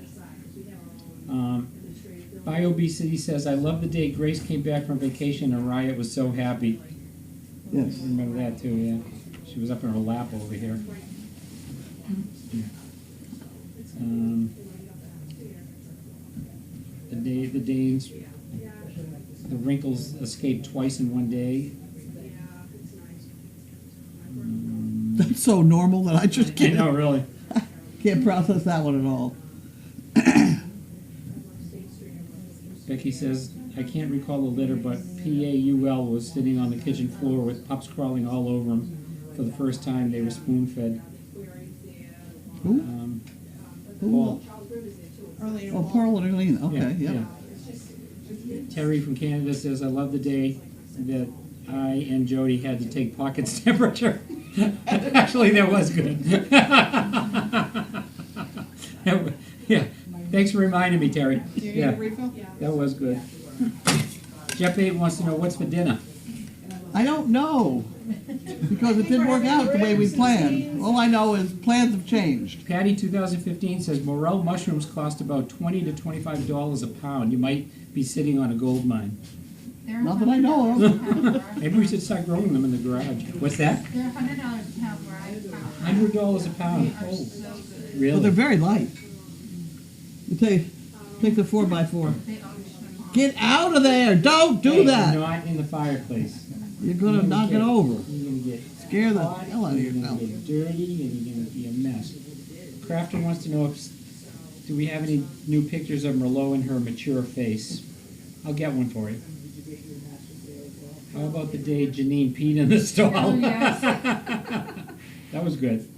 BioBCD says, I love the day Grace came back from vacation and Riot was so happy. Yes. I remember that too, yeah. She was up in her lap over here. The Danes, the Wrinkles escaped twice in one day. That's so normal that I just I can't, know, really. can't process that one at all. Becky says, I can't recall the litter, but PAUL was sitting on the kitchen floor with pups crawling all over him. For the first time, they were spoon-fed. Who? Paul. Oh, Paul and Arlene. Okay, yeah. Terry from Canada says, I love the day that I and Jody had to take Pocket's temperature. Actually, that was good. Yeah. Thanks for reminding me, Terry. Do you Yeah, need a refill? that was good. Jeff 8 wants to know what's for dinner. I don't know because it didn't work out the way we planned. All I know is plans have changed. Patty 2015 says morel mushrooms cost about $20 to $25 a pound. You might be sitting on a gold mine. Not that I know of. Maybe we should start growing them in the garage. What's that? They're $100 a pound where I found. $100 a pound. Oh, Well, they're really? very light. You take the 4x4. Get out of there! Don't do Hey, that! Not in the fireplace. You're gonna knock it over. You're gonna get Scare the hot, hell out of you're yourself. gonna get dirty, and you're gonna be a mess. Crafter wants to know if do we have any new pictures of Merlot in her mature face? I'll get one for you. How about the day Janine peed in the stall? Oh, yes. That was good.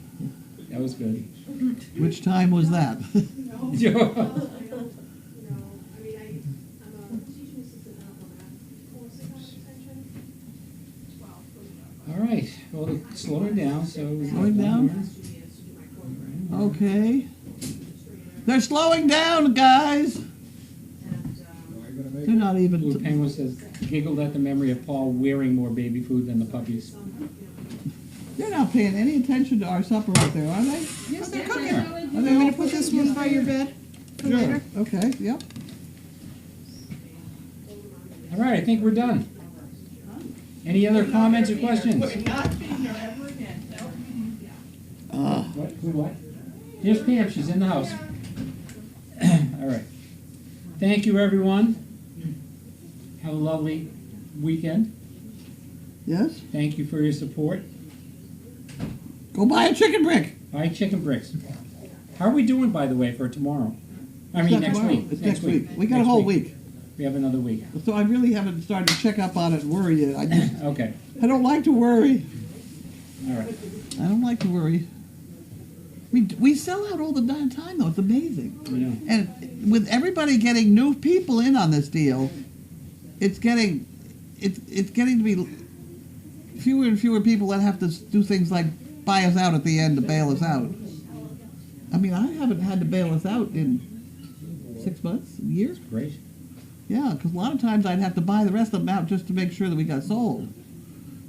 That was good. Which time was that? All right. Well, slowing down. So Slowing down? Okay. They're slowing down, guys. They're not Blue even. Penguin says, giggled at the memory of Paul wearing more baby food than the puppies. They're not paying any attention to our supper out there, are they? Yes, they're cooking. Are You they want me all to put this one by your bed for Sure. later? Okay. Yep. All right, I think we're done. Any other comments or questions? We're not being there ever again. What? Who what? Here's Pam, she's in the house. All right. Thank you, everyone. Have a lovely weekend. Yes. Thank you for your support. Go buy a chicken brick. Buy chicken bricks. How are we doing, by the way, for tomorrow? I mean, Not next tomorrow. week. It's next week. We got a Next whole week. week. We have another week. So I really haven't started to check up on it and worry yet. Okay. I don't like to worry. All right. I don't like to worry. We sell out all the damn time though. It's amazing. I know. And with everybody getting new people in on this deal, it's getting to be fewer and fewer people that have to do things like buy us out at the end to bail us out. I mean, I haven't had to bail us out in 6 months, a year. Great. Yeah, because a lot of times I'd have to buy the rest of them out just to make sure that we got sold.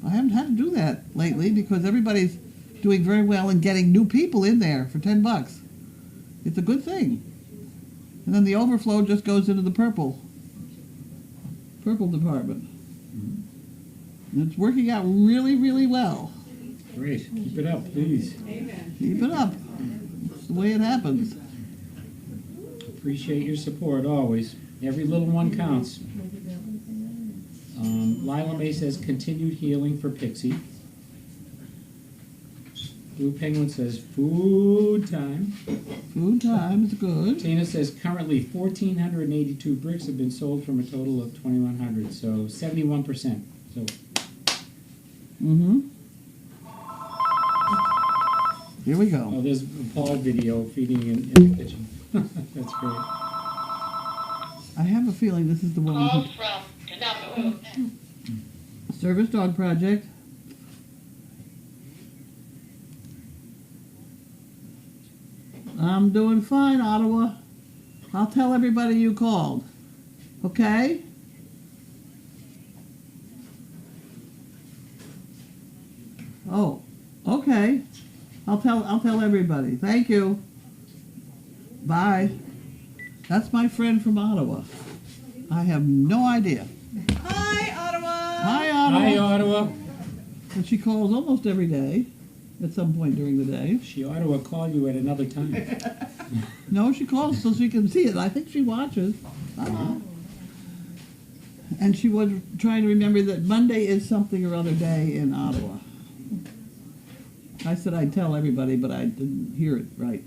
I haven't had to do that lately because everybody's doing very well and getting new people in there for $10. It's a good thing. And then the overflow just goes into the purple department. And it's working out really, really well. Great. Keep it up, please. Keep it up. It's the way it happens. Appreciate your support always. Every little one counts. Lila May says continued healing for Pixie. Blue Penguin says food time. Food time is good. Tina says currently 1,482 bricks have been sold from a total of 2,100, so 71%. So Mm-hmm. Here we go. oh, there's a Paul video feeding in the kitchen. That's great. I have a feeling this is the one. Call from number. Service Dog Project. I'm doing fine, Ottawa. I'll tell everybody you called. Okay? Oh, okay. I'll tell everybody. Thank you. Bye. That's my friend from Ottawa. I have no idea. Hi, Ottawa. Hi, Ottawa. Hi, Ottawa. And she calls almost every day, at some point during the day. She ought to call you at another time. No, she calls so she can see it. I think she watches. And she was trying to remember that Monday is something or other day in Ottawa. I said I'd tell everybody, but I didn't hear it right.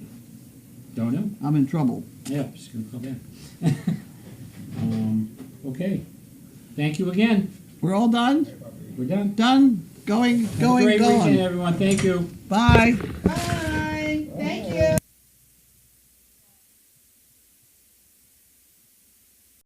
Don't know. I'm in trouble. Yeah, just gonna call back. Okay. Thank you again. We're all done? We're done. Done? Going, Have a great weekend, going. everyone. Thank you. Bye. Bye.